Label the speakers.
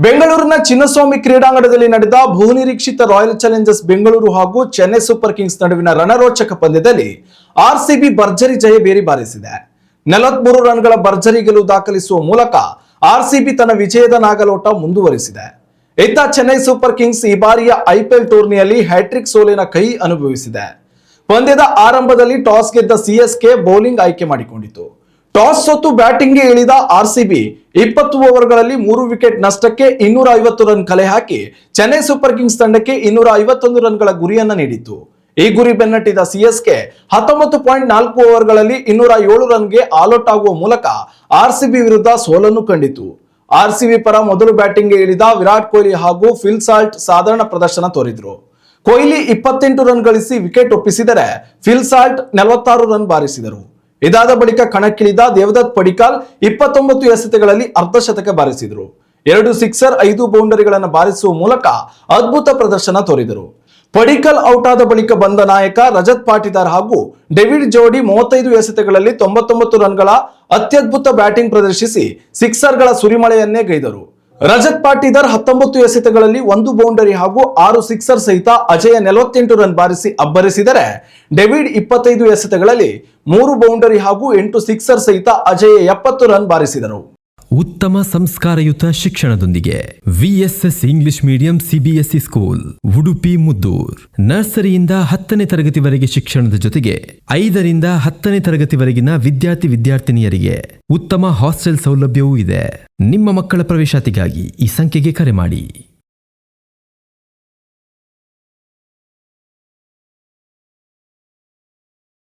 Speaker 1: ಬೆಂಗಳೂರಿನ ಚಿನ್ನಸ್ವಾಮಿ ಕ್ರೀಡಾಂಗಣದಲ್ಲಿ ನಡೆದ ಬಹುನಿರೀಕ್ಷಿತ ರಾಯಲ್ ಚಾಲೆಂಜರ್ಸ್ ಬೆಂಗಳೂರು ಹಾಗೂ ಚೆನ್ನೈ ಸೂಪರ್ ಕಿಂಗ್ಸ್ ನಡುವಿನ ರಣರೋಚಕ ಪಂದ್ಯದಲ್ಲಿ ಆರ್ಸಿಬಿ ಭರ್ಜರಿ ಜಯಬೇರಿ ಬಾರಿಸಿದೆ. 43 ರನ್ಗಳ ಭರ್ಜರಿ ಗೆಲುವು ದಾಖಲಿಸುವ ಮೂಲಕ ಆರ್ಸಿಬಿ ತನ್ನ ವಿಜಯದ ನಾಗಲೋಟ ಮುಂದುವರಿಸಿದೆ. ಇತ್ತ ಚೆನ್ನೈ ಸೂಪರ್ ಕಿಂಗ್ಸ್ ಈ ಬಾರಿಯ ಐಪಿಎಲ್ ಟೂರ್ನಿಯಲ್ಲಿ ಹ್ಯಾಟ್ರಿಕ್ ಸೋಲಿನ ಕೈ ಅನುಭವಿಸಿದೆ. ಪಂದ್ಯದ ಆರಂಭದಲ್ಲಿ ಟಾಸ್ ಗೆದ್ದ ಸಿಎಸ್ಕೆ ಬೌಲಿಂಗ್ ಆಯ್ಕೆ ಮಾಡಿಕೊಂಡಿತು. ಟಾಸ್ ಸೋತು ಬ್ಯಾಟಿಂಗ್ಗೆ ಇಳಿದ ಆರ್ಸಿಬಿ 20 ಓವರ್ಗಳಲ್ಲಿ 3 ವಿಕೆಟ್ ನಷ್ಟಕ್ಕೆ 250 ರನ್ ಕಲೆ ಹಾಕಿ ಚೆನ್ನೈ ಸೂಪರ್ ಕಿಂಗ್ಸ್ ತಂಡಕ್ಕೆ 251 ರನ್ಗಳ ಗುರಿಯನ್ನ ನೀಡಿತು. ಈ ಗುರಿ ಬೆನ್ನಟ್ಟಿದ ಸಿಎಸ್ಕೆ 19.4 ಓವರ್ಗಳಲ್ಲಿ 207 ರನ್ಗೆ ಆಲ್ಔಟ್ ಆಗುವ ಮೂಲಕ ಆರ್ಸಿಬಿ ವಿರುದ್ಧ ಸೋಲನ್ನು ಕಂಡಿತು. ಆರ್ಸಿಬಿ ಪರ ಮೊದಲು ಬ್ಯಾಟಿಂಗ್ಗೆ ಇಳಿದ ವಿರಾಟ್ ಕೊಹ್ಲಿ ಹಾಗೂ ಫಿಲ್ ಸಾಲ್ಟ್ ಸಾಧಾರಣ ಪ್ರದರ್ಶನ ತೋರಿದ್ರು. ಕೊಹ್ಲಿ 28 ರನ್ ಗಳಿಸಿ ವಿಕೆಟ್ ಒಪ್ಪಿಸಿದರೆ ಫಿಲ್ ಸಾಲ್ಟ್ 46 ರನ್ ಬಾರಿಸಿದರು. ಇದಾದ ಬಳಿಕ ಕಣಕ್ಕಿಳಿದ ದೇವದತ್ ಪಡಿಕ್ಕಲ್ 29 ಎಸೆತಗಳಲ್ಲಿ ಅರ್ಧಶತಕ ಬಾರಿಸಿದರು. 2 ಸಿಕ್ಸರ್ 5 ಬೌಂಡರಿಗಳನ್ನು ಬಾರಿಸುವ ಮೂಲಕ ಅದ್ಭುತ ಪ್ರದರ್ಶನ ತೋರಿದರು. ಪಡಿಕ್ಕಲ್ ಔಟ್ ಆದ ಬಳಿಕ ಬಂದ ನಾಯಕ ರಜತ್ ಪಾಟಿದಾರ್ ಹಾಗೂ ಡೇವಿಡ್ ಜೋಡಿ 35 ಎಸೆತಗಳಲ್ಲಿ 99 ರನ್ಗಳ ಅತ್ಯದ್ಭುತ ಬ್ಯಾಟಿಂಗ್ ಪ್ರದರ್ಶಿಸಿ ಸಿಕ್ಸರ್ಗಳ ಸುರಿಮಳೆಯನ್ನೇ ಗೈದರು. ರಜತ್ ಪಾಟಿದಾರ್ 19 ಎಸೆತಗಳಲ್ಲಿ 1 ಬೌಂಡರಿ ಹಾಗೂ 6 ಸಿಕ್ಸರ್ ಸಹಿತ ಅಜಯ 48 ರನ್ ಬಾರಿಸಿ ಅಬ್ಬರಿಸಿದರೆ, ಡೇವಿಡ್ 25 ಎಸೆತಗಳಲ್ಲಿ 3 ಬೌಂಡರಿ ಹಾಗೂ 8 ಸಿಕ್ಸರ್ ಸಹಿತ ಅಜಯ 70 ರನ್ ಬಾರಿಸಿದರು.
Speaker 2: ಉತ್ತಮ ಸಂಸ್ಕಾರಯುತ ಶಿಕ್ಷಣದೊಂದಿಗೆ VSS English medium CBSE school Udupi Muddur. ನರ್ಸರಿಯಿಂದ 10ನೇ ತರಗತಿವರೆಗೆ ಶಿಕ್ಷಣದ ಜೊತೆಗೆ 5ರಿಂದ 10ನೇ ತರಗತಿವರೆಗಿನ ವಿದ್ಯಾರ್ಥಿನಿಯರಿಗೆ ಉತ್ತಮ ಹಾಸ್ಟೆಲ್ ಸೌಲಭ್ಯವೂ ಇದೆ. ನಿಮ್ಮ ಮಕ್ಕಳ ಪ್ರವೇಶಾತಿಗಾಗಿ ಈ ಸಂಖ್ಯೆಗೆ ಕರೆ ಮಾಡಿ.